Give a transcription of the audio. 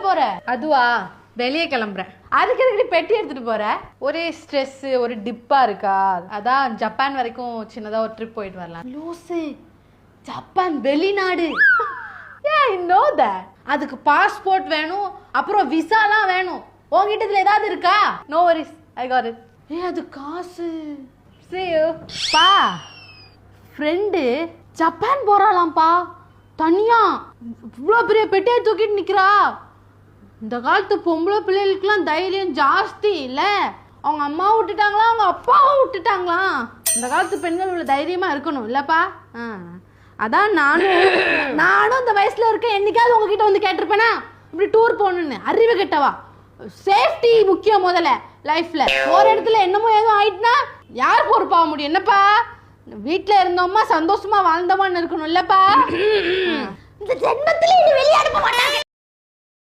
போற? அதுவா, வெளியே கிளம்புறேன். அதுக்கு எதுக்கு பெட்டி எடுத்துட்டு போற? ஒரே ஸ்ட்ரெஸ், ஒரு டிப்பா இருக்கா, அதான் ஜப்பான் வரைக்கும் சின்னதா ஒரு ட்ரிப் போயிட்டு வரலாம். லூசு, ஜப்பான் வெளிநாடு. Yeah, I know that. அதுக்கு பாஸ்போர்ட் வேணும், அப்புறம் விசாலாம் வேணும். உங்ககிட்ட இதுல ஏதாவது இருக்கா? No worries, I got it. அது காசு. See you. பா, ஃப்ரெண்டு ஜப்பான் போறாளாம்பா, தனியா. இவ்வளோ பெரிய பெட்டியை தூக்கிட்டு நிக்கிறா. இந்த காலத்து பொம்பளை பிள்ளைகளுக்குலாம் தைரியம் ஜாஸ்தி இல்ல. அவங்க அம்மா விட்டுட்டாங்களா, அவங்க அப்பாவும் விட்டுட்டாங்களா. இந்த காலத்து பெண்கள் இவ்வளோ தைரியமா இருக்கணும் இல்லப்பா. அதான் நானும் இந்த வயசுல இருக்க என்னைக்காவது உங்ககிட்ட வந்து கேட்டிருப்பேனா இப்படி டூர் போகணுன்னு? அறிவு கெட்டவா. சேஃப்டி முக்கியம் முதல்ல லைஃப்ல. ஒரு இடத்துல என்னமோ எதுவும் ஆயிட்டுனா யார் பொறுப்பாக முடியும்? என்னப்பா, வீட்டுல இருந்தோமா சந்தோஷமா வாழ்ந்தோமான்னு இருக்கணும் இல்லப்பா. இந்த ஜென்மத்துல வெளியே அனுப்ப மாட்டாங்க.